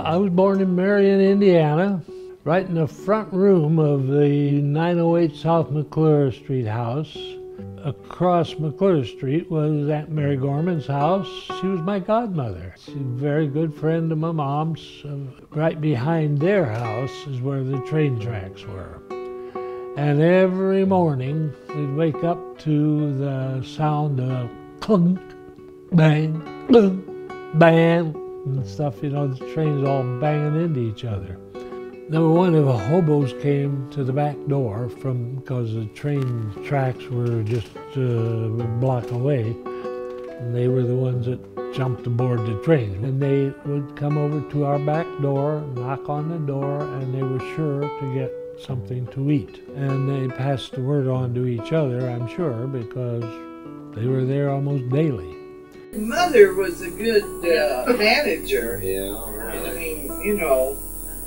I was born in Marion, Indiana, right in the front room of the 908 South McClure Street house. Across McClure Street was Aunt Mary Gorman's house. She was my godmother. She's a very good friend of my mom's. Right behind their house is where the train tracks were. And every morning we'd wake up to the sound of clunk, bang, clunk, bang, and stuff, you know, the trains all banging into each other. Number one, if hobos came to the back door because the train tracks were just a block away, and they were the ones that jumped aboard the train. And they would come over to our back door, knock on the door, and they were sure to get something to eat. And they passed the word on to each other, I'm sure, because they were there almost daily. Mother was a good manager. Yeah, right. I mean, you know,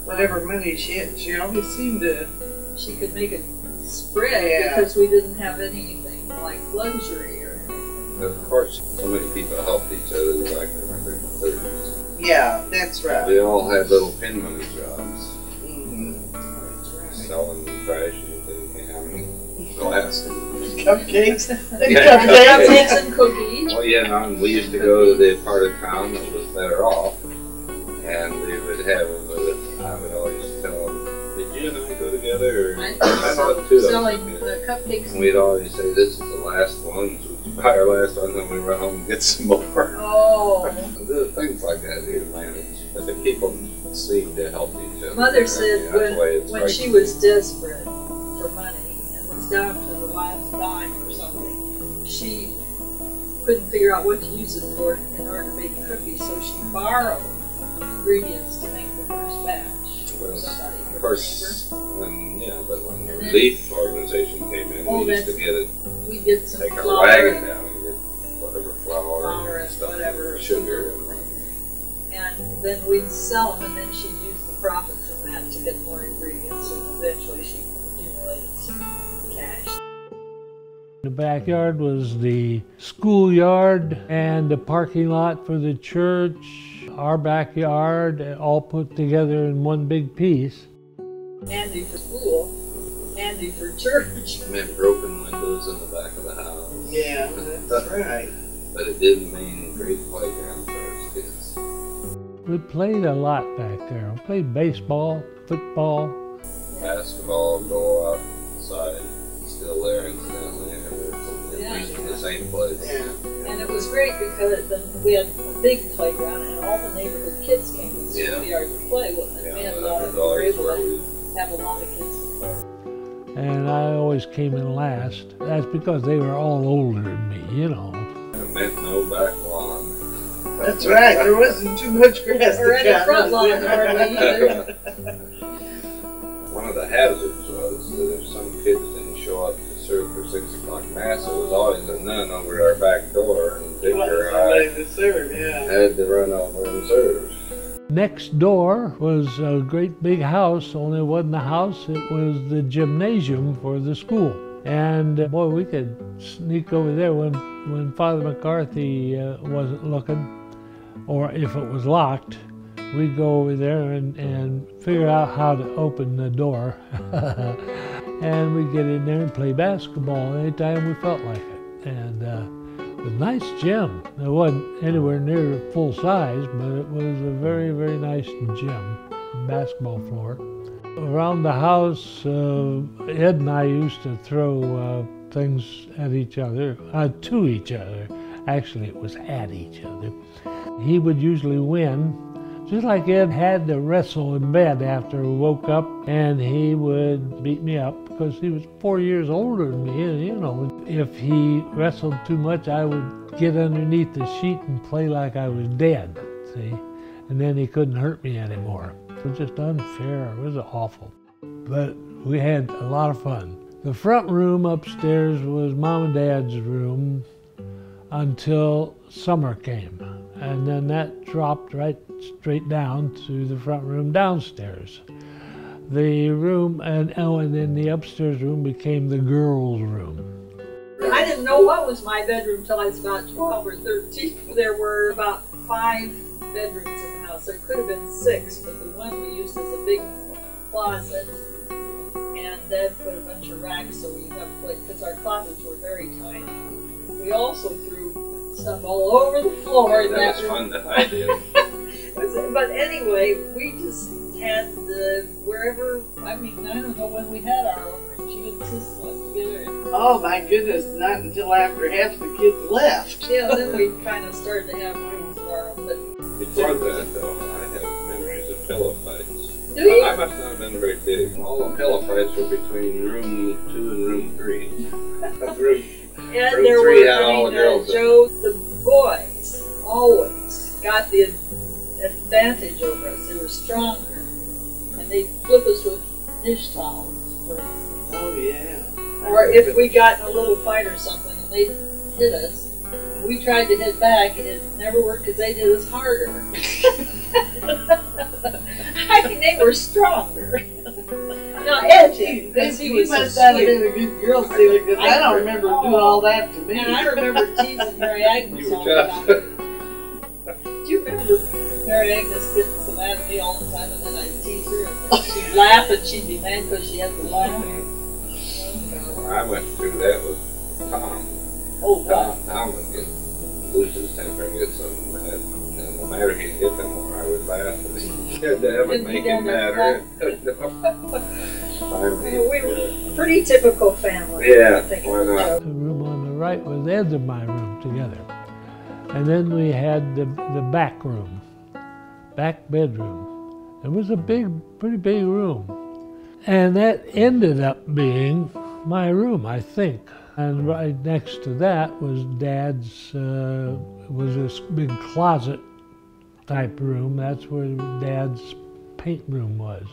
whatever money she had, she always seemed to. She could make it spread because we didn't have anything like luxury or anything. Of course, so many people helped each other back in the 30s. Yeah, that's right. They all had little pin money jobs. Right. Selling trash and glass. Cupcakes. Cupcakes and cookies. Well, yeah, and we used to go to the part of town that was better off, and we would have, I would always tell them, did you and I go together? Or I thought two of us selling did. the cupcakes. And we'd always say, this is the last one, so we buy our last one, then we run home and get some more. Oh. There are things like that you manage, but the people seem to help each other. Mother said when right. she was desperate for money and was down to the last dime or something, she couldn't figure out what to use it for in order to make cookies, so she borrowed ingredients to make the first batch. Well, Somebody, of course, when the then, relief organization came in, we used to get it, we get some take our flour wagon down and get whatever flour and stuff, whatever sugar. and then we'd sell them, and then she'd use the profit from that to get more ingredients, and eventually she accumulated some cash. The backyard was the schoolyard and the parking lot for the church. Our backyard, all put together in one big piece. Handy for school, handy for church. It meant broken windows in the back of the house. Yeah, that's right. But it did mean great playground for us kids. We played a lot back there. We played baseball, football. Basketball, go outside, still there incidentally, at least in the same place. Yeah. And it was great because then we had a big playground and all the neighborhood kids came to the schoolyard to play with it. We had a lot of, we were able to have a lot of kids to play. And I always came in last. That's because they were all older than me, you know. It meant no back lawn. That's right. There wasn't too much grass Or to any cut. front lawn hardly either. One of the hazards was that if some kids didn't show up to serve for 6 o'clock mass, there was always a nun over our back door, and Dick or I to serve, had to run over and serve. Next door was a great big house, only it wasn't a house, it was the gymnasium for the school. And boy, we could sneak over there when Father McCarthy wasn't looking, or if it was locked, we'd go over there and figure out how to open the door. And we'd get in there and play basketball anytime we felt like it. And it was a nice gym. It wasn't anywhere near full size, but it was a very, very nice gym, basketball floor. Around the house, Ed and I used to throw things at each other, to each other. Actually, it was at each other. He would usually win. Just like Ed had to wrestle in bed after we woke up, and he would beat me up because he was 4 years older than me, and you know, if he wrestled too much, I would get underneath the sheet and play like I was dead, see? And then he couldn't hurt me anymore. It was just unfair. It was awful. But we had a lot of fun. The front room upstairs was Mom and Dad's room until summer came. And then that dropped right straight down to the front room downstairs. The room, and then the upstairs room became the girls' room. I didn't know what was my bedroom till I was about 12 or 13. There were about 5 bedrooms in the house. there could have been 6, but the one we used as a big closet, and then put a bunch of racks so we have place, because our closets were very tiny. We also threw stuff all over the floor in That that was room. fun to hide in. But anyway, we just had wherever, I mean, I don't know when we had our own rooms. You and Sis slept together. Oh my goodness, not until after half the kids left. Yeah, then we kind of started to have rooms of our own. But Before that, though, I have memories of pillow fights. do you? I must not have been very big. All the pillow fights were between room 2 and room 3. Room And room there 3 were, had all the girls in it. Joe, the boys always got the advantage over us. They were stronger. And they'd flip us with dish towels, for instance. Oh yeah. Or if we got in a little fight or something and they hit us, and we tried to hit back, it never worked because they did us harder. I mean, they were stronger. Now, Ed did, because he was so must not have sweet. been a good girl stealer, because I don't remember doing all that to me. And I remember teasing Mary Agnes You all were the tough. time. Do you remember Mary Agnes getting so mad at me all the time, and then I'd tease her, and then she'd laugh, and she'd be mad because she had to laugh? When I went through that with Tom. Oh, God. Tom would lose his temper and get so mad. And no matter he hit them more, I would laugh. That would make him madder. Finally, We were a pretty typical family. Yeah, I think. why not? The room on the right was Ed's and my room together. And then we had the back room, back bedroom. It was a pretty big room. And that ended up being my room, I think. And right next to that was Dad's, was this big closet type room. That's where Dad's paint room was.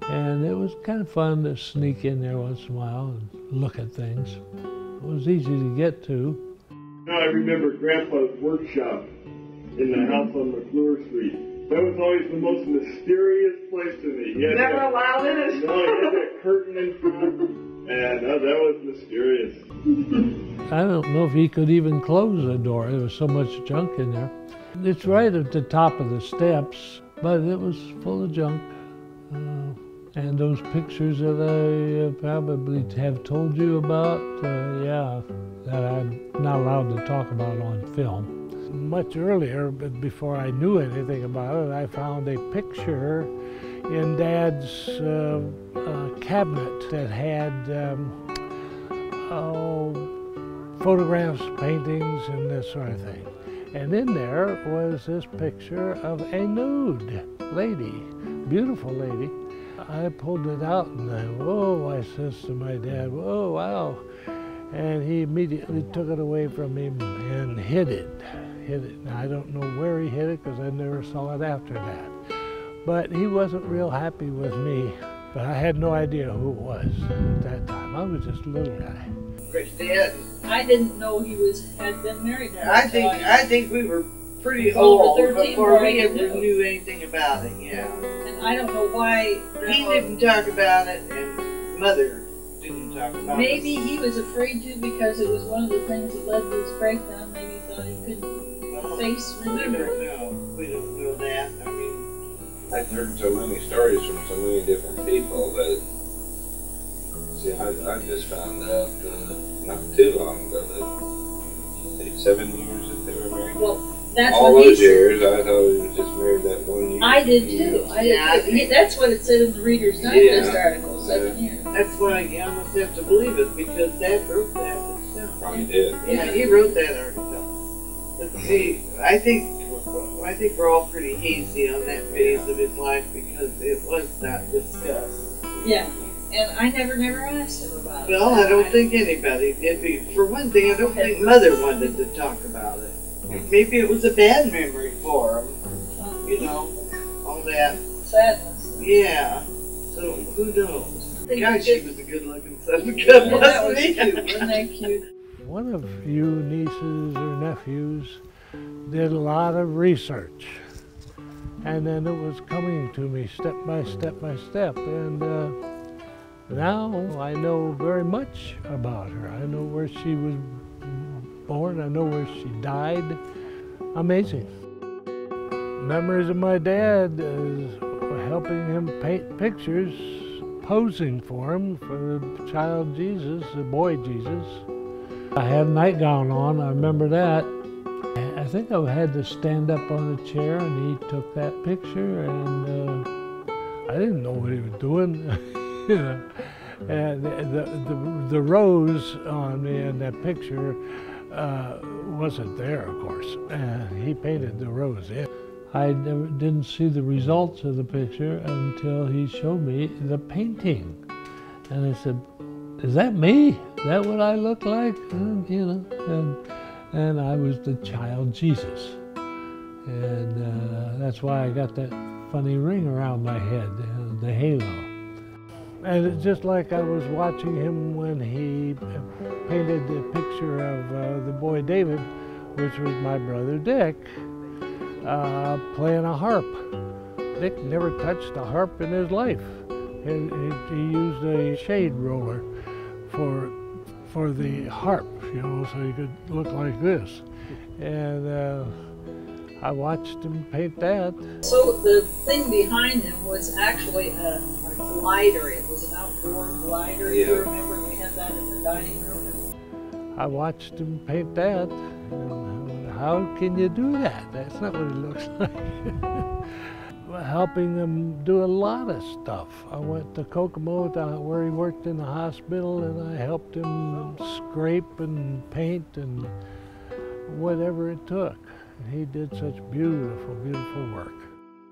And it was kind of fun to sneak in there once in a while and look at things. It was easy to get to. I remember Grandpa's workshop in the house on McClure Street. That was always the most mysterious place to me. He had Never that, allowed it. no, he had that curtain in front, and that was mysterious. I don't know if he could even close the door. There was so much junk in there. It's right at the top of the steps, but it was full of junk. And those pictures that I probably have told you about, yeah, that I'm not allowed to talk about on film. Much earlier, but before I knew anything about it, I found a picture in Dad's cabinet that had photographs, paintings, and this sort of thing. And in there was this picture of a nude lady, beautiful lady. I pulled it out and I says to my dad, whoa, wow. And he immediately took it away from him and hid it. Now, I don't know where he hid it because I never saw it after that. But he wasn't real happy with me. But I had no idea who it was at that time. I was just a little guy. Dad, I didn't know he had been married. I think we were pretty Over old 13 before we before I ever knew. knew anything about it, yeah. And I don't know why. He didn't talk about it, and Mother didn't talk about Maybe it. he was afraid to because it was one of the things that led to his breakdown. Maybe he thought he couldn't face We don't remember. know. We don't know that. I mean, I've heard so many stories from so many different people that, see, I just found out not too long ago that 7 years that they were married. Well, that's All what he those said. years, I thought he was just married that 1 year. I did too. Yeah, That's what it said in the Reader's Digest Yeah. article, 7 years. that's why you almost have to believe it, because Dad wrote that himself. Probably did. Yeah, he wrote that article. But see, I think we're all pretty hazy on that phase of his life because it was not discussed. Yeah. And I never asked him about it. Well, I don't think anybody did. For one thing, I don't think Mother wanted to talk about it. Maybe it was a bad memory for him. You know, all that. Sadness. Yeah. So who knows? Think God, he she did- was a good-looking son of a Yeah, gun, that was wasn't he? cute. Wasn't that cute? One of you nieces or nephews did a lot of research. And then it was coming to me step by step by step. And now I know very much about her. I know where she was born. I know where she died. Amazing. Memories of my dad is helping him paint pictures, posing for him for the child Jesus, the boy Jesus. I had a nightgown on, I remember that. I think I had to stand up on a chair and he took that picture, and I didn't know what he was doing. You know. And the rose on me in that picture wasn't there, of course. He painted the rose in. I didn't see the results of the picture until he showed me the painting. And I said, "Is that me? Is that what I look like?" You know, and I was the child Jesus. And that's why I got that funny ring around my head, the halo. And it's just like I was watching him when he painted the picture of the boy David, which was my brother Dick, playing a harp. Dick never touched a harp in his life. He used a shade roller for the harp, you know, so he could look like this. And I watched him paint that. So the thing behind him was actually a glider. It was an outdoor glider. Yeah. You remember we had that in the dining room? I watched him paint that. And how can you do that? That's not what it looks like. Helping him do a lot of stuff. I went to Kokomo where he worked in the hospital, and I helped him scrape and paint and whatever it took. He did such beautiful, beautiful work.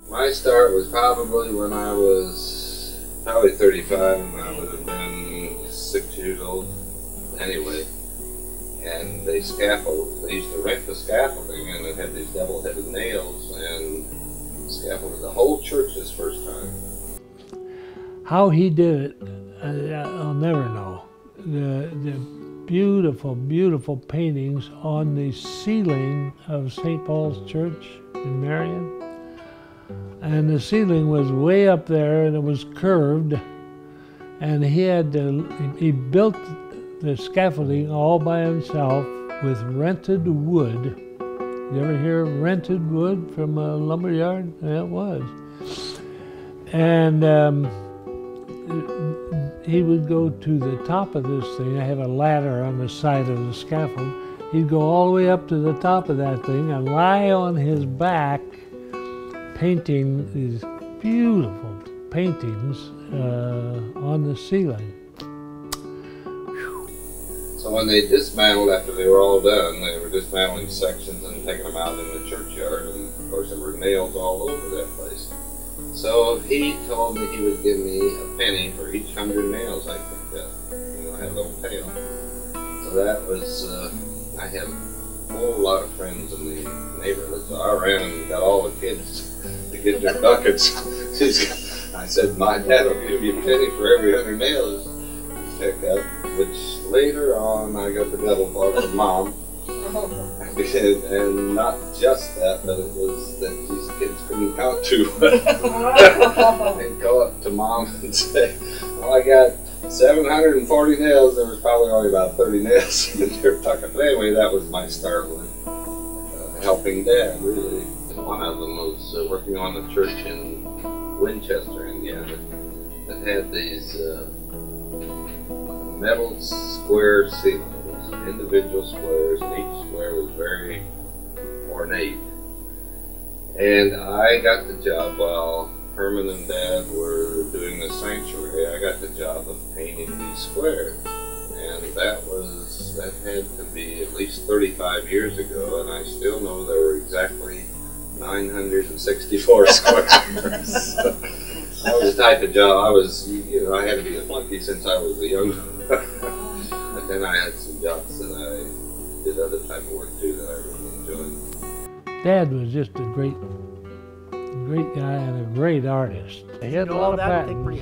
My start was probably when I was probably 35, and I would have been 6 years old anyway. And they used to rent the scaffolding, and it had these double-headed nails, and scaffolded the whole church this first time. How he did it, I'll never know. The beautiful, beautiful paintings on the ceiling of St. Paul's Church in Marion. And the ceiling was way up there, and it was curved. And he built the scaffolding all by himself with rented wood. You ever hear of rented wood from a lumber yard? It was. And he would go to the top of this thing. I have a ladder on the side of the scaffold. He'd go all the way up to the top of that thing and lie on his back painting these beautiful paintings on the ceiling. So when they dismantled, after they were all done, they were dismantling sections and taking them out in the churchyard, and of course there were nails all over that place. So he told me he would give me a penny for each 100 nails I picked up. You know, I had a little pail. So that was, I had a whole lot of friends in the neighborhood, so I ran and got all the kids to get their buckets. I said, my dad will give you a penny for every 100 nails you pick up, which later on I got the devil part from Mom. And not just that, but it was that these kids couldn't count too well. They'd go up to Mom and say, "Well, I got 740 nails." There was probably only about 30 nails in their bucket. But anyway, that was my start with helping Dad, really. One of them was working on a church in Winchester, Indiana, that had these metal square ceilings. Individual squares, and each square was very ornate. And I got the job while Herman and Dad were doing the sanctuary. I got the job of painting these squares. And that had to be at least 35 years ago, and I still know there were exactly 964 squares. That was the type of job I had to be a flunky since I was a young But then I had some jobs that I did other type of work too that I really enjoyed. Dad was just a great guy and a great artist. He had a lot of patents.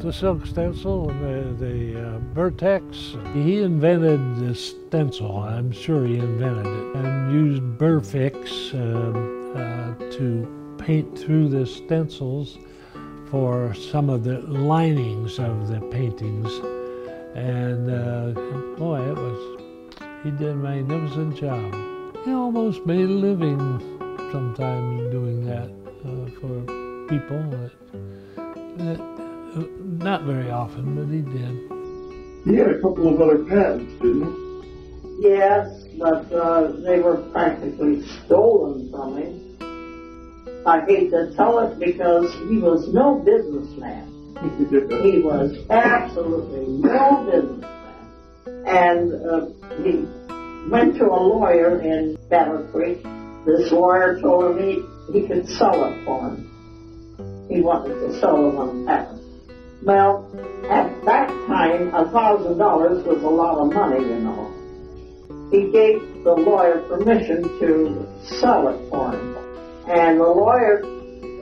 The silk stencil and the Vertex. He invented the stencil. I'm sure he invented it, and used Burfix to paint through the stencils for some of the linings of the paintings. And boy, he did a magnificent job. He almost made a living sometimes doing that for people. Not very often, but he did. He had a couple of other patents, didn't he? Yes, but they were practically stolen from him. I hate to tell it because he was no businessman. He was absolutely no businessman. And he went to a lawyer in Battle Creek. This lawyer told him he could sell it for him. He wanted to sell it on patent. Well, at that time, $1,000 was a lot of money, you know. He gave the lawyer permission to sell it for him. And the lawyer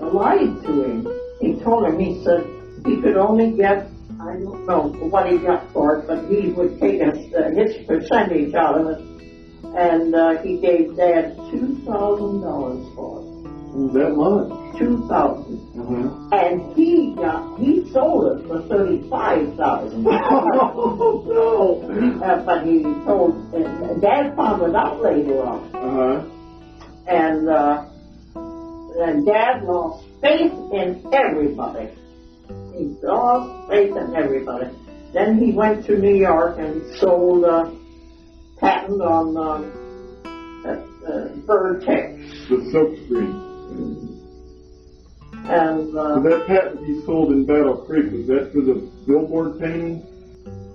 lied to him. He told him, he said, he could only get, I don't know what he got for it, but he would take his percentage out of it. And he gave Dad $2,000 for it. That much? $2,000. And he sold it for $35,000. Oh, no. But he told, Dad found it out later on. And Dad lost faith in everybody. He lost faith in everybody. Then he went to New York and sold a patent on bird text. The silk screen. And So that patent he sold in Battle Creek, was that for the billboard painting?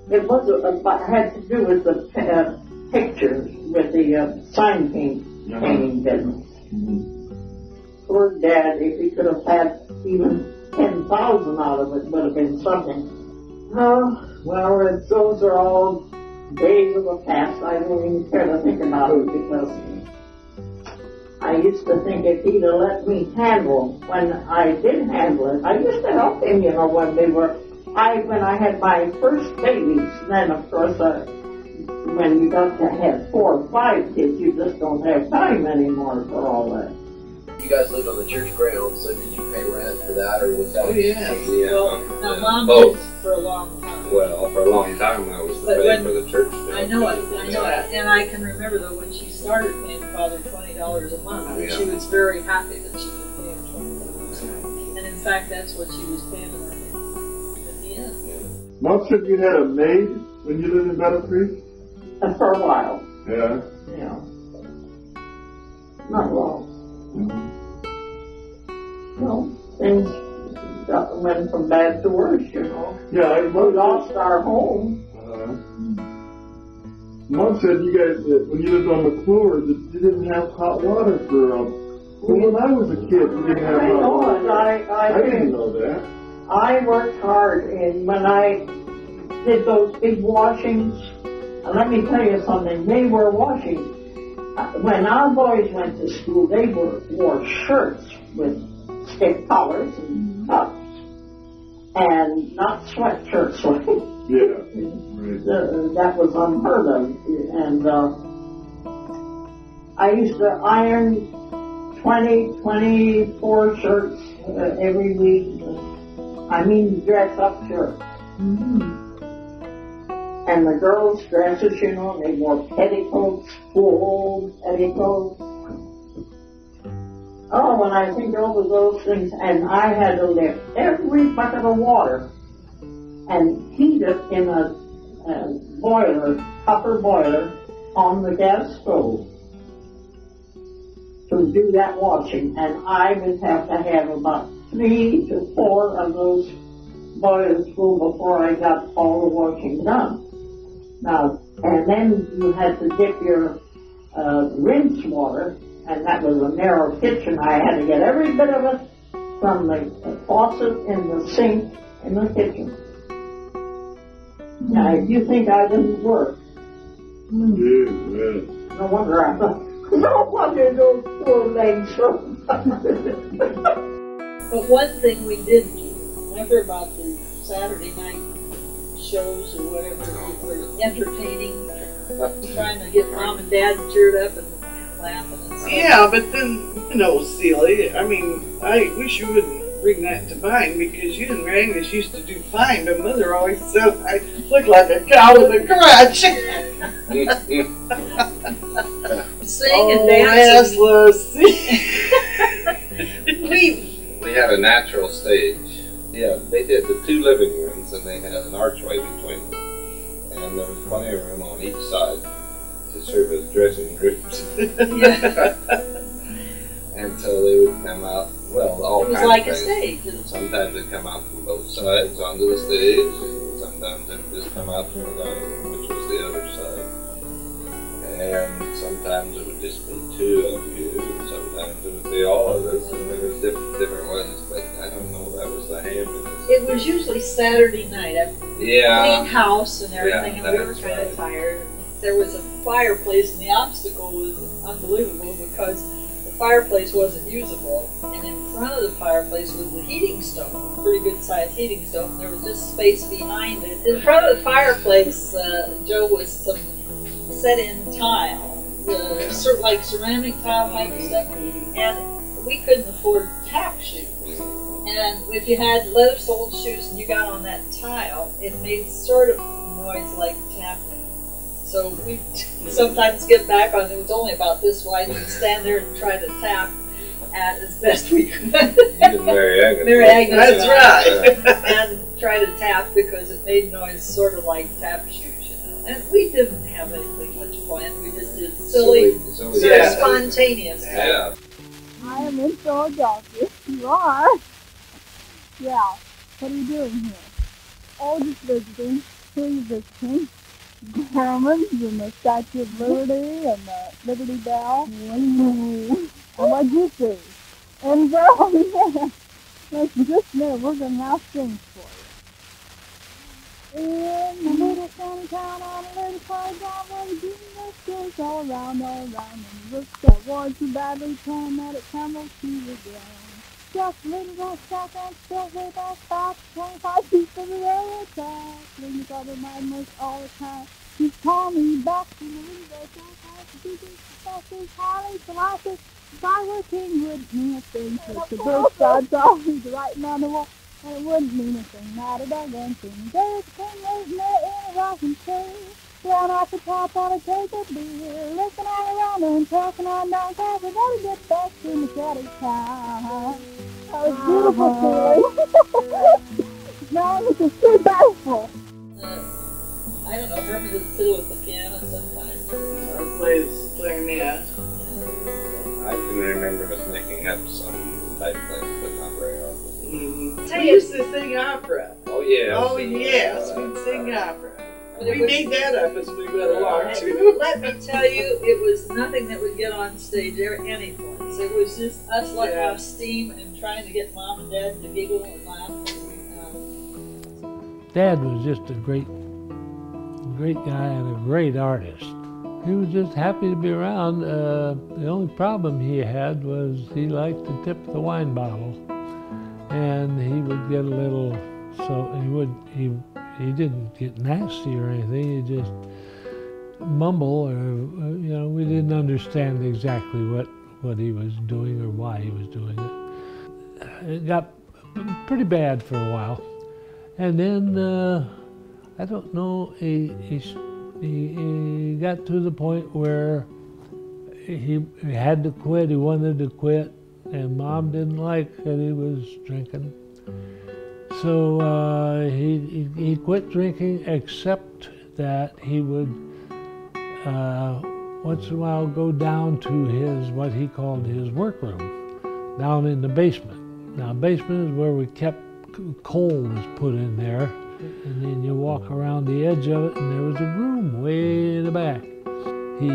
it had to do with the pictures, with the sign painting business. Poor Dad, if he could have had even 10,000 out of it, would have been something. Oh, well, those are all days of the past. I don't even care to think about it because I used to think if he'd have let me handle when I did handle it. I used to help him, you know, when I had my first babies. Then, of course, when you got to have 4 or 5 kids, you just don't have time anymore for all that. You guys lived on the church grounds, so did you pay rent for that, or was that? Oh, yeah. Well, now Mom Both. did for a long time. Well, for a long time that was the But pay when- for the church. I know it. And I can remember though when she started paying Father $20 a month, and she was very happy that she could pay him $20 a month. And in fact, that's what she was paying her at the end. Mom said you had a maid when you lived in Battle Creek? And for a while, Yeah. you know. Not long. No, things went from bad to worse, you know. Yeah, I We love lost our home. Mom said you guys, when you lived on McClure, that you didn't have hot water for, when I was a kid, you didn't have I hot know water. it. I didn't know that. I worked hard, and when I did those big washings, and let me tell you something, they were washing. When our boys went to school, they wore shirts with stiff collars and cuffs, and not sweatshirts like Yeah. Right. that was unheard of. And I used to iron 24 shirts every week. I mean, dress up shirts. And the girls' dresses, you know, they wore petticoats, full petticoats. Oh, when I think over those things, and I had to lift every bucket of water and heat it in a boiler, copper boiler, on the gas stove to do that washing. And I would have to have about 3 to 4 of those boilers full before I got all the washing done. Now, and then you had to dip your rinse water, and that was a narrow kitchen. I had to get every bit of it from the faucet in the sink in the kitchen. Now, if you think I didn't work, Yeah. no wonder no wonder those poor legs hurt. But one thing we did do, remember about the Saturday night shows or whatever, we were entertaining, trying to get Mom and Dad cheered up and laughing and stuff. Yeah, but then, you know, Celia, I mean, I wish you wouldn't bring that to mind because you and Agnes used to do fine, but Mother always said I look like a cow with a crutch. Sing and dancing. Restless. had a natural stage. Yeah, they did the 2 living rooms, and they had an archway between them. And there was plenty of room on each side to serve as dressing rooms. And so they would come out, well, all kinds of things. It was like a stage. Sometimes they'd come out from both sides onto the stage, and sometimes they'd just come out from the dining room, which was the other side. And sometimes it would just be 2 of you, and sometimes it would be all of us, and there was different ones, but I don't know, that was the Hamptons. It was usually Saturday night. Clean house and everything, and we were kind of tired. There was a fireplace, and the obstacle was unbelievable because the fireplace wasn't usable, and in front of the fireplace was the heating stove, a pretty good sized heating stove, and there was just space behind it. In front of the fireplace, Joe, was some set-in tile, sort of like ceramic tile type stuff, and we couldn't afford tap shoes. And if you had leather-soled shoes and you got on that tile, it made sort of noise like tapping. So we'd sometimes get back on, it was only about this wide, and we'd stand there and try to tap at as best we could. Mary Agnes. Mary Agnes. That's right. And try to tap because it made noise sort of like tap shoes, you know. And we didn't have anything much planned, we just did silly sort of spontaneous stuff. Yeah. I am in Philadelphia. You are? Yeah. What are you doing here? Oh, just visiting. Who are you visiting? Grumman's and the Statue of Liberty and the Liberty Bell. And what'd you see? And girl, yeah. Listen, just a minute, we're going to have things for you. In the little sunny town on a little quiet down where the green goes all around, and the rooks that war too badly torn that it crumbled to the ground. Just a little rough shack and still way back fast, 25 feet from the railroad track. When you got reminders all the time, you call me back from the window, shack, the biggest, fastest, highly philosophic. If I were king, wouldn't mean a thing, but the both sides always writing on the wall, and it wouldn't mean a thing, not a doggone thing. There's a king waiting there in a rocking chair, down off the top on a cake of beer, looking all around and talking on down, cause we gotta get back in the shadow town. That was beautiful, Tilly. No, it was too beautiful. I don't know, Herman would fiddle with the piano sometimes. Or plays clarinet. I can remember us making up some type things, but not very often. We used to sing opera. Oh, yeah. Oh, yes, we'd sing opera. But We made that up as we went along, too. Let me tell you, it was nothing that would get on stage or any place. It was just us letting off steam and trying to get Mom and Dad to giggle and laugh. Dad was just a great guy and a great artist. He was just happy to be around. The only problem he had was he liked to tip the wine bottle, and he would get a little. So he didn't get nasty or anything. He just mumble, or we didn't understand exactly what he was doing or why he was doing it. It got pretty bad for a while, and then I don't know. He got to the point where he had to quit. He wanted to quit, and Mom didn't like that he was drinking. So he quit drinking, except that he would once in a while go down to his, what he called his workroom, down in the basement. Now, basement is where we kept coal was put in there, and then you walk around the edge of it, and there was a room way in the back. He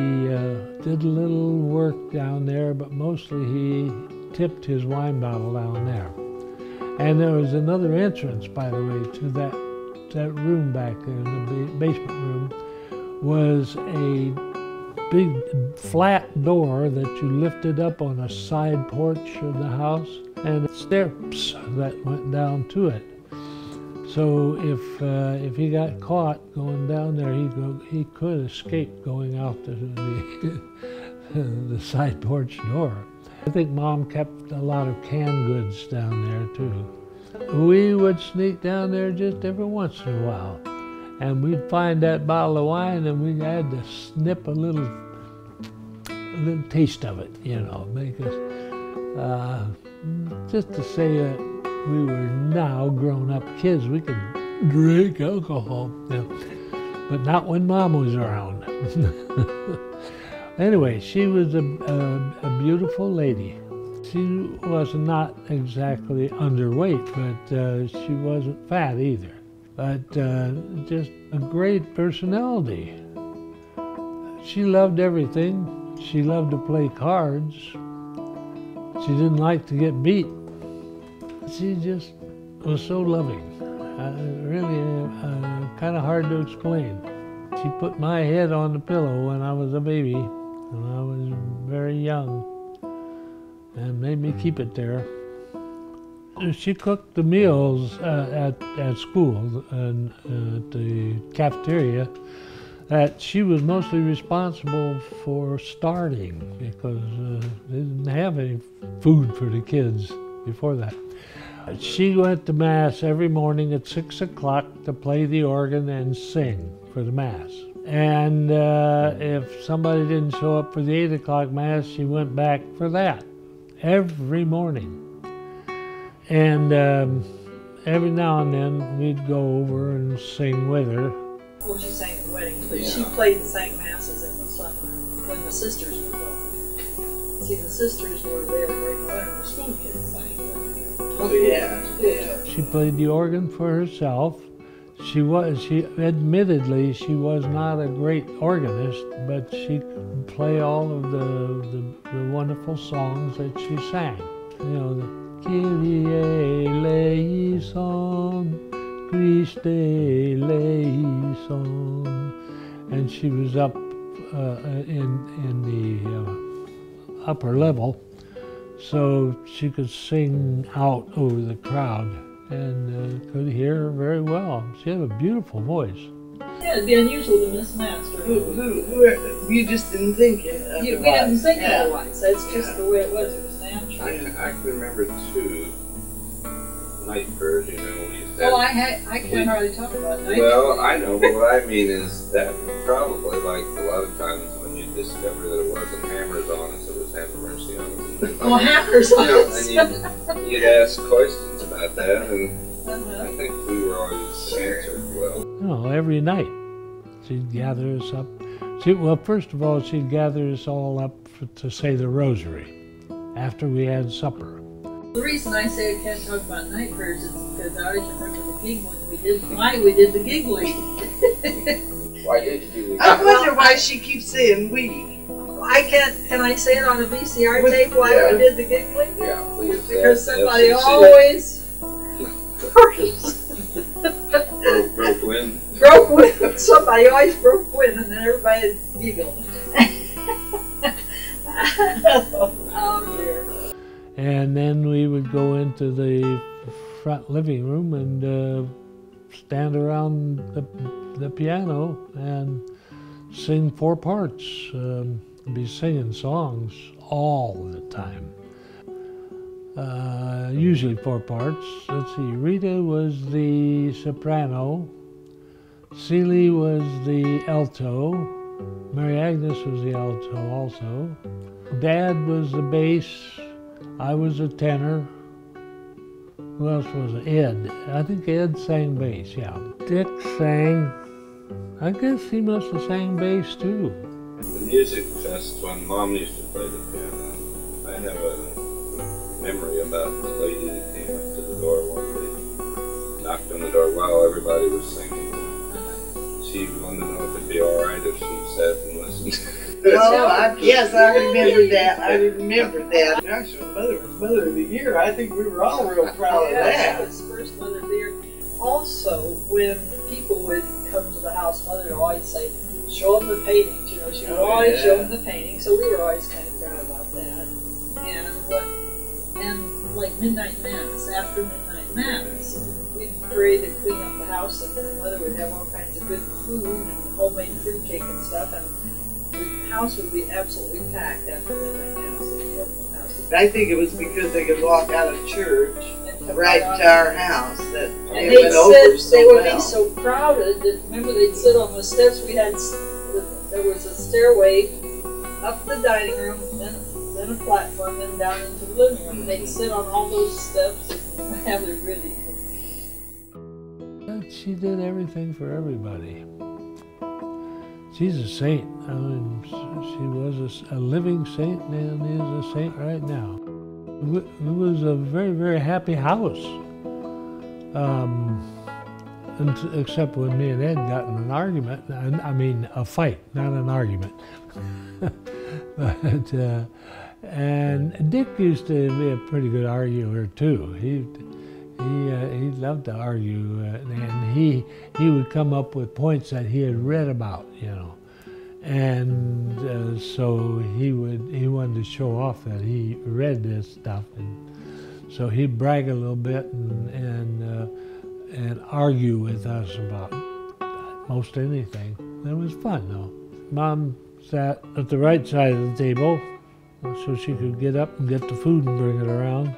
did a little work down there, but mostly he tipped his wine bottle down there. And there was another entrance, by the way, to that room back there, the basement room, was a big flat door that you lifted up on a side porch of the house, and steps that went down to it. So if he got caught going down there, he could escape going out the the side porch door. I think Mom kept a lot of canned goods down there too. We would sneak down there just every once in a while, and we'd find that bottle of wine, and we had to snip a little taste of it, because just to say that we were now grown-up kids. We could drink alcohol, yeah, but not when Mom was around. Anyway, she was a beautiful lady. She was not exactly underweight, but she wasn't fat either. But just a great personality. She loved everything. She loved to play cards. She didn't like to get beat. She just was so loving. Really kind of hard to explain. She put my head on the pillow when I was a baby, when I was very young, and made me keep it there. She cooked the meals at school and at the cafeteria that she was mostly responsible for starting, because they didn't have any food for the kids before that. She went to Mass every morning at 6 o'clock to play the organ and sing for the Mass. And if somebody didn't show up for the 8 o'clock Mass, she went back for that every morning. And every now and then we'd go over and sing with her. Well, she sang at weddings, but she played and sang masses in the summer when the sisters would go. See, the sisters were there during the winter, the school kids sang. Oh yeah, yeah. She played the organ for herself. She admittedly, she was not a great organist, but she could play all of the wonderful songs that she sang. You know, the Kyrie eleison, Christe eleison, and she was up in the upper level, so she could sing out over the crowd and could hear her very well. She had a beautiful voice. Yeah, it'd be unusual to miss Mass. Who you just didn't think it. We didn't think otherwise. That's just the way it was. It was natural. I can remember two night birds, you know. We used to Well, I can't hardly talk about night. Well, I know, but what I mean is that probably, like a lot of times when you discover that it wasn't hammers on us, it was have mercy on us. Oh, hammers on us. And you'd ask questions about that, and I think we were always answered well. You know, every night she'd gather us up. Well, first of all, she'd gather us all up to say the rosary after we had supper. The reason I say I can't talk about night prayers is because I always remember the giggling why we did the giggling. Why did you do I wonder why she keeps saying we. Can I say it on a VCR tape why we did the giggling? Yeah, please. Because somebody always broke wind. Broke wind. Somebody always broke wind, and then everybody giggled. Oh dear. And then we would go into the front living room and stand around the piano and sing 4 parts. Be singing songs all the time. Usually 4 parts. Let's see, Rita was the soprano, Celie was the alto, Mary Agnes was the alto also, Dad was the bass, I was a tenor. Who else was it? Ed. I think Ed sang bass, yeah. Dick sang, I guess he must have sang bass too. The music fest when Mom used to play the piano, I have a memory about the lady that came up to the door one day, knocked on the door while everybody was singing. She wanted to know if it'd be all right if she sat and listened. Yes, I remember that. I remember that. Actually, Mother was Mother of the Year. I think we were all real proud of that. That was first Mother of the Year. Also, when people would come to the house, Mother would always say, show them the paintings, you know, she would always show them the paintings, so we were always kind of proud about that. And like midnight mass, after midnight mass, we'd pray to clean up the house, and then Mother would have all kinds of good food and homemade fruitcake and stuff, and the house would be absolutely packed after midnight mass. I think it was because they could walk out of church right to our house that and they would be so crowded that, remember, they'd sit on the steps. There was a stairway up the dining room, then then a platform, then down into the living room. They'd sit on all those steps and have it ready. She did everything for everybody. She's a saint. I mean, she was a living saint and is a saint right now. It was a very, very happy house. Except when me and Ed got in an argument. I mean, a fight, not an argument. And Dick used to be a pretty good arguer too. He loved to argue, and he would come up with points that he had read about, you know, and so he wanted to show off that he read this stuff, and so he'd brag a little bit and argue with us about most anything. It was fun though. Mom sat at the right side of the table so she could get up and get the food and bring it around.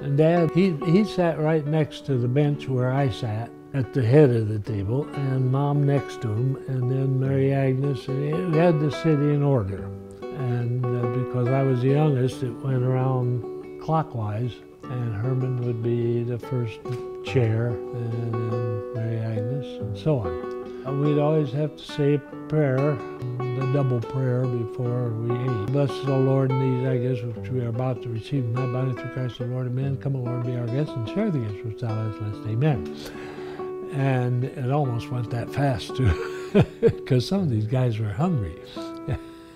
And Dad, he sat right next to the bench where I sat at the head of the table, and Mom next to him, and then Mary Agnes, and we had to sit in order. And because I was the youngest, it went around clockwise, and Herman would be the first chair, and then Mary Agnes, and so on. We'd always have to say a prayer, the double prayer before we ate. Bless the Lord in these, I guess, which we are about to receive. My body through Christ the Lord, amen. Come, O Lord, be our guest, and share the gifts which thou hast blessed, amen. And it almost went that fast, too, because some of these guys were hungry.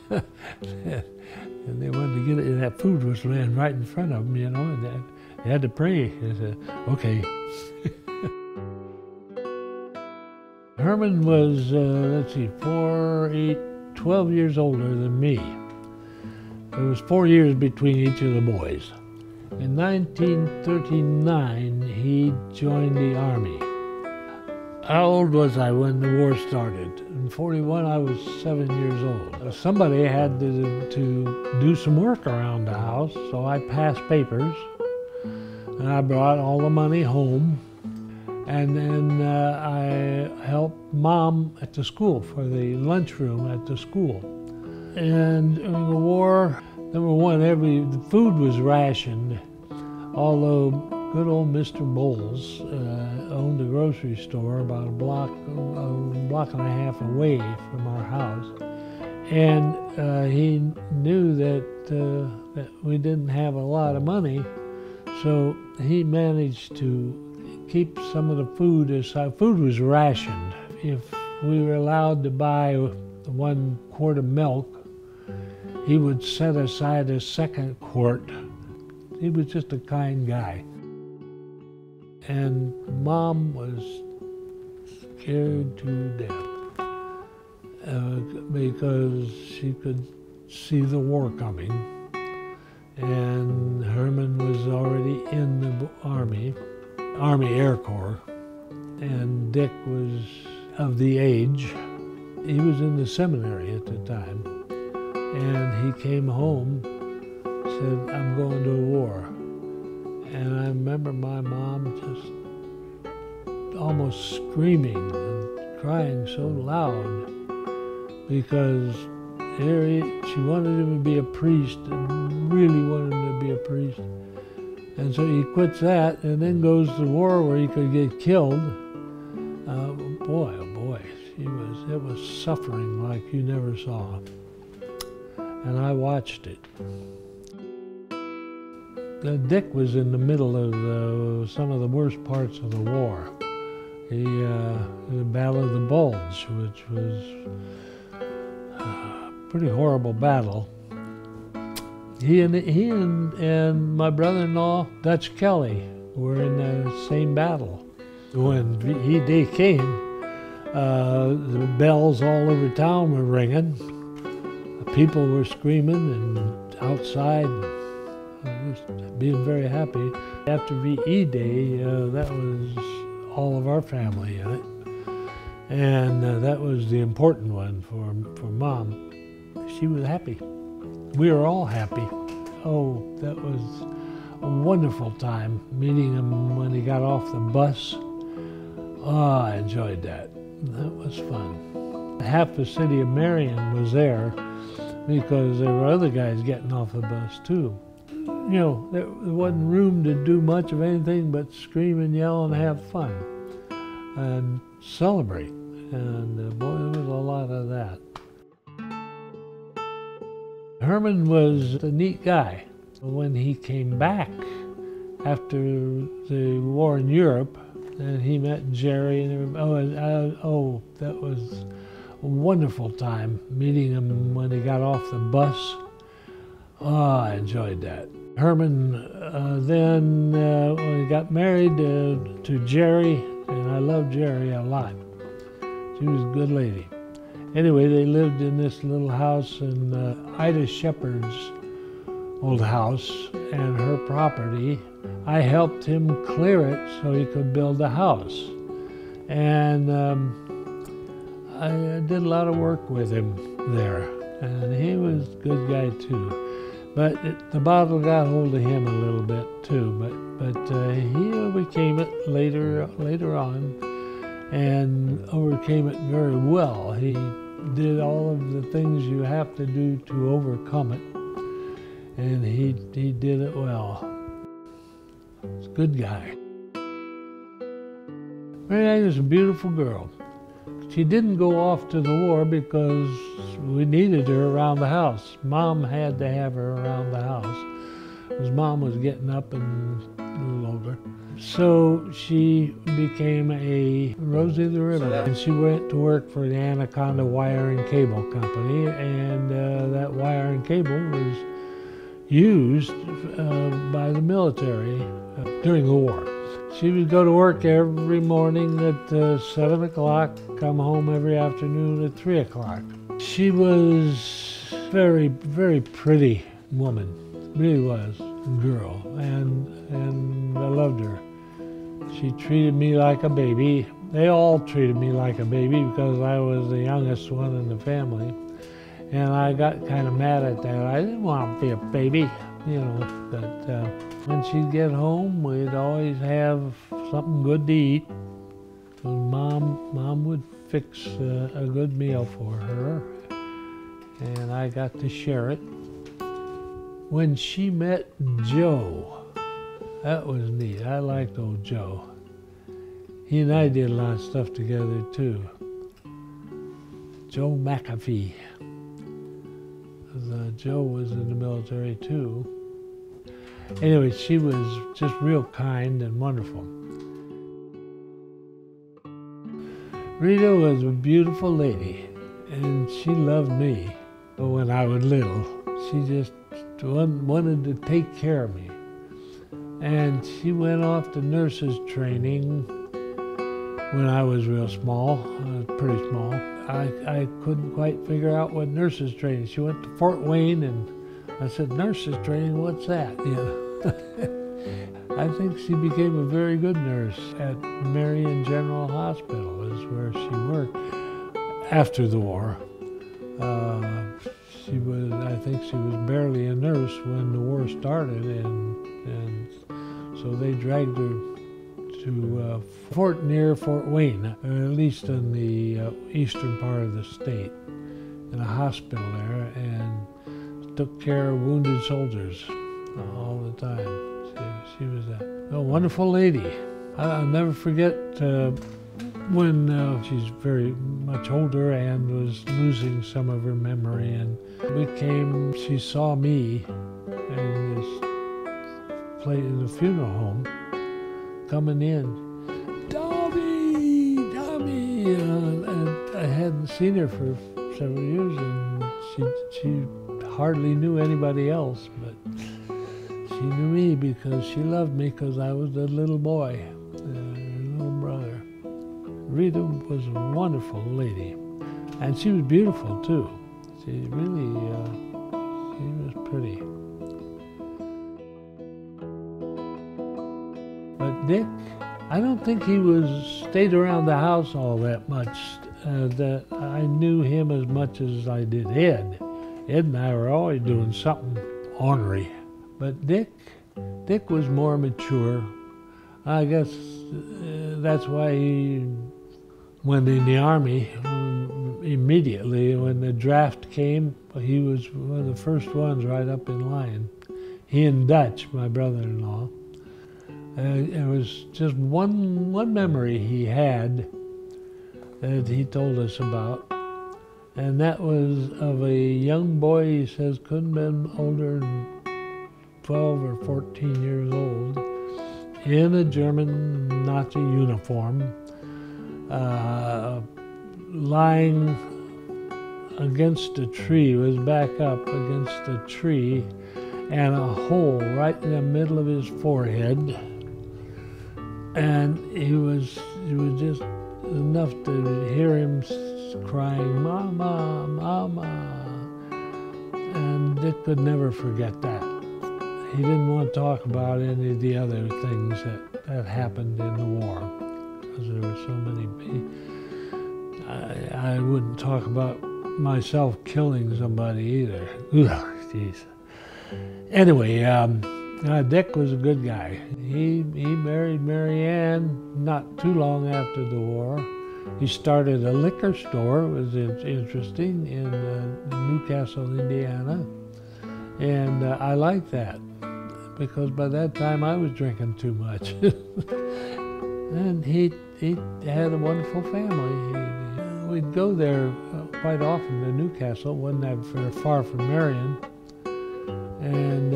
And they wanted to get it, and that food was laying right in front of them, you know, and they had to pray. They said, okay. Herman was, 12 years older than me. There was 4 years between each of the boys. In 1939, he joined the Army. How old was I when the war started? In 41, I was 7 years old. Somebody had to do some work around the house, so I passed papers, and I brought all the money home. And then I helped Mom at the school for the lunchroom at the school. And during the war, number one, the food was rationed, although good old Mr. Bowles owned a grocery store about a block and a half away from our house. And he knew that we didn't have a lot of money, so he managed to keep some of the food aside. Food was rationed. If we were allowed to buy 1 quart of milk, he would set aside a second quart. He was just a kind guy. And Mom was scared to death because she could see the war coming. And Herman was already in the Army Air Corps, and Dick was of the age. He was in the seminary at the time, and he came home, said, I'm going to war. And I remember my mom just almost screaming and crying so loud because she wanted him to be a priest and really wanted him to be a priest. And so he quits that and then goes to war where he could get killed. Boy, oh boy, it was suffering like you never saw. And I watched it. Dick was in the middle of some of the worst parts of the war. The Battle of the Bulge, which was a pretty horrible battle. He and my brother-in-law, Dutch Kelly, were in the same battle. When VE came, the bells all over town were ringing. People were screaming and outside, just being very happy. After VE Day, that was all of our family in it. And that was the important one for Mom. She was happy. We were all happy. Oh, that was a wonderful time, meeting him when he got off the bus. Oh, I enjoyed that. That was fun. Half the city of Marion was there because there were other guys getting off the bus too. You know, there wasn't room to do much of anything but scream and yell and have fun and celebrate. And boy, there was a lot of that. Herman was a neat guy. When he came back after the war in Europe, and he met Jerry and everybody, that was a wonderful time meeting him when he got off the bus. Oh, I enjoyed that. Herman then when he got married to Jerry, and I loved Jerry a lot. She was a good lady. Anyway, they lived in this little house in Ida Shepherd's old house and her property. I helped him clear it so he could build a house. And I did a lot of work with him there. And he was a good guy too. But the bottle got hold of him a little bit too. But he overcame it later on, and overcame it very well. He did all of the things you have to do to overcome it, and he did it well. He's a good guy. Mary Ann is a beautiful girl. She didn't go off to the war because we needed her around the house. Mom had to have her around the house because Mom was getting up and a little older. So she became a Rosie the River, and she went to work for the Anaconda Wire and Cable Company, and that wire and cable was used by the military during the war. She would go to work every morning at 7 o'clock, come home every afternoon at 3 o'clock. She was a very, very pretty woman, really was, girl, and I loved her. She treated me like a baby. They all treated me like a baby because I was the youngest one in the family. And I got kind of mad at that. I didn't want to be a baby, you know, but when she'd get home, we'd always have something good to eat. Mom would fix a good meal for her, and I got to share it. When she met Joe, that was neat. I liked old Joe. He and I did a lot of stuff together too. Joe McAfee. Joe was in the military too. Anyway, she was just real kind and wonderful. Rita was a beautiful lady, and she loved me when I was little. She just wanted to take care of me. And she went off to nurses training when I was real small. I was pretty small. I couldn't quite figure out what nurses training. She went to Fort Wayne, and I said, nurses training, what's that? You know? I think she became a very good nurse at Marion General Hospital, is where she worked after the war. I think she was barely a nurse when the war started, and so they dragged her to fort near Fort Wayne, or at least in the eastern part of the state, in a hospital there, and took care of wounded soldiers all the time. She was a wonderful lady. I'll never forget when she's very much older and was losing some of her memory, and she saw me in this place in the funeral home coming in. Tommy! And I hadn't seen her for several years, and she hardly knew anybody else, but she knew me because she loved me because I was a little boy, her little brother. Rita was a wonderful lady, and she was beautiful too. She really, she was pretty. But Dick, I don't think he stayed around the house all that much. That I knew him as much as I did Ed. Ed and I were always doing something ornery. But Dick was more mature. I guess that's why he went in the Army. immediately. When the draft came, he was one of the first ones right up in line. He and Dutch, my brother-in-law. It was just one memory he had that he told us about, and that was of a young boy, he says, couldn't have been older than 12 or 14 years old, in a German Nazi uniform, lying against a tree, was back up against a tree, and a hole right in the middle of his forehead. And he was just enough to hear him crying, "Mama, Mama." And Dick could never forget that. He didn't want to talk about any of the other things that happened in the war, because there were so many. I wouldn't talk about myself killing somebody either. Jeez. Anyway, Dick was a good guy. He married Mary Ann not too long after the war. He started a liquor store, it was interesting, in Newcastle, Indiana. And I liked that, because by that time I was drinking too much. And he had a wonderful family. We'd go there quite often to Newcastle, wasn't that very far from Marion, and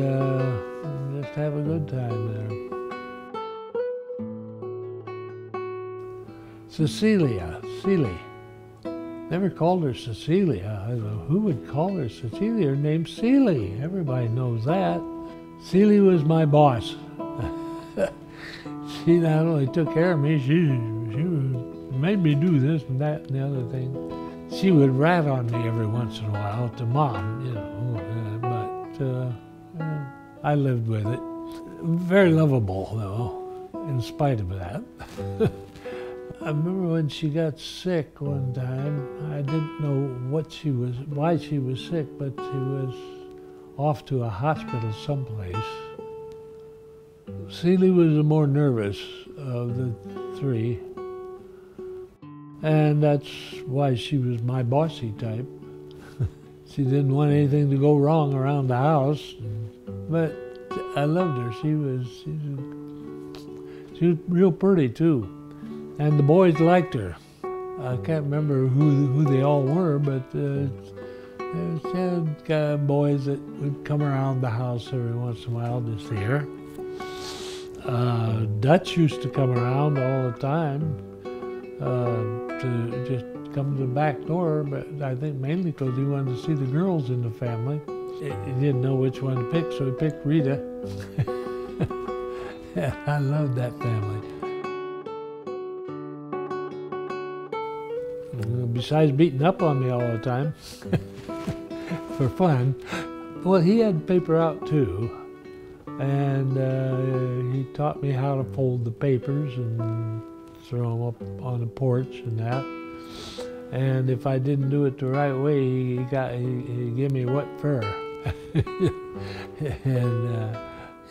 just have a good time there. Cecilia, Celie. Never called her Cecilia. I don't know who would call her Cecilia. Her name's Celie. Everybody knows that. Celie was my boss. She not only took care of me, she made me do this and that and the other thing. She would rat on me every once in a while to Mom, you know, but I lived with it. Very lovable, though, in spite of that. I remember when she got sick one time, I didn't know why she was sick, but she was off to a hospital someplace. Celie was the more nervous of the three, and that's why she was my bossy type. She didn't want anything to go wrong around the house, but I loved her. She was real pretty too, and the boys liked her. I can't remember who they all were, but she had boys that would come around the house every once in a while to see her. Dutch used to come around all the time to just come to the back door, but I think mainly because he wanted to see the girls in the family. He didn't know which one to pick, so he picked Rita. I loved that family. Besides beating up on me all the time for fun, well, he had paper out too. And he taught me how to fold the papers and throw them up on the porch and that. And if I didn't do it the right way, he gave me wet fur. And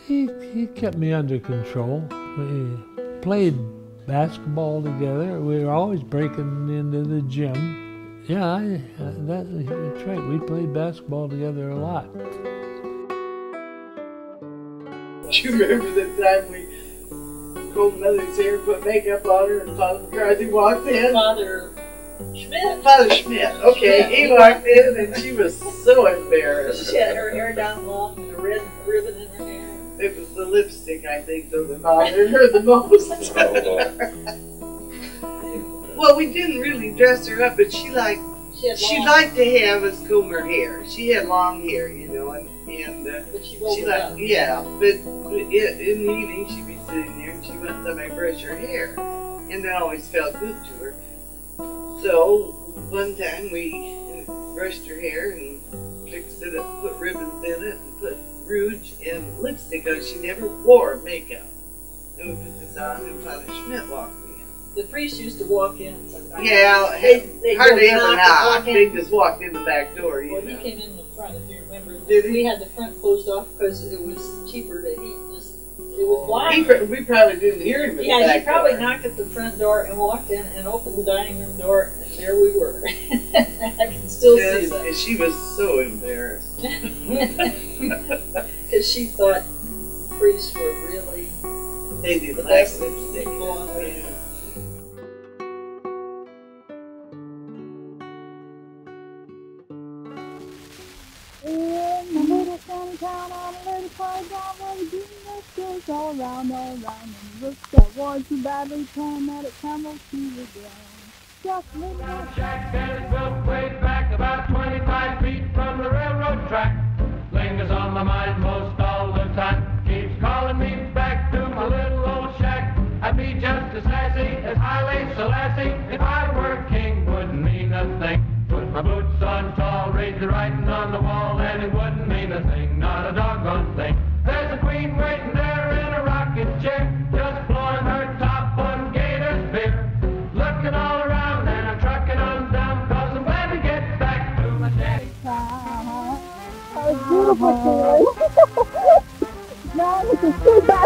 he kept me under control. We played basketball together. We were always breaking into the gym. Yeah, that's right. We played basketball together a lot. Do you remember the time we combed Mother's hair, put makeup on her, and Father McCarthy walked in? Father Schmidt. Father Schmidt, okay. He walked in and she was so embarrassed. She had her hair down long and a red ribbon in her hair. It was the lipstick, I think, that bothered her the most. Well, we didn't really dress her up, but she liked to have us comb her hair. She had long hair, you know, and but she rolled it up. yeah, but in the evening she'd be sitting there and she wanted somebody to brush her hair, and that always felt good to her. So one time we brushed her hair and fixed it up, put ribbons in it, and put rouge and lipstick on. She never wore makeup. And we put this on, and Father Schmidt walked in. The priest used to walk in sometimes. Yeah, they hardly ever knock. They just walked in the back door. Well, he came in the front, if you remember. Did he? We had the front closed off because it was cheaper to heat just It was black. We probably didn't hear him at the Yeah, he back probably door. knocked at the front door and walked in and opened the dining room door, and there we were. I can still see Yes, that. and she was so embarrassed. Because she thought priests were really They did the like best lipstick. people on earth. Yeah. In a little sunny town on a little playground where the green goes all around, and the roof that was too badly torn that it crumbled to the ground. Just a little bit. Shack that is built way back about 25 feet from the railroad track. Lingers on my mind most all the time. Keeps calling me back to my little old shack. I'd be just as sassy as Haile Selassie if I were king. Wouldn't mean a thing. Put my boots on tall, read the writing on the wall, and it wouldn't mean a thing, not a doggone thing. There's a queen waiting there in a rocking chair, just blowing her top on Gator's beer. Looking all around and I'm trucking on down, cause I'm glad to get back to my shack. That was beautiful, Kaylee. Now it's a super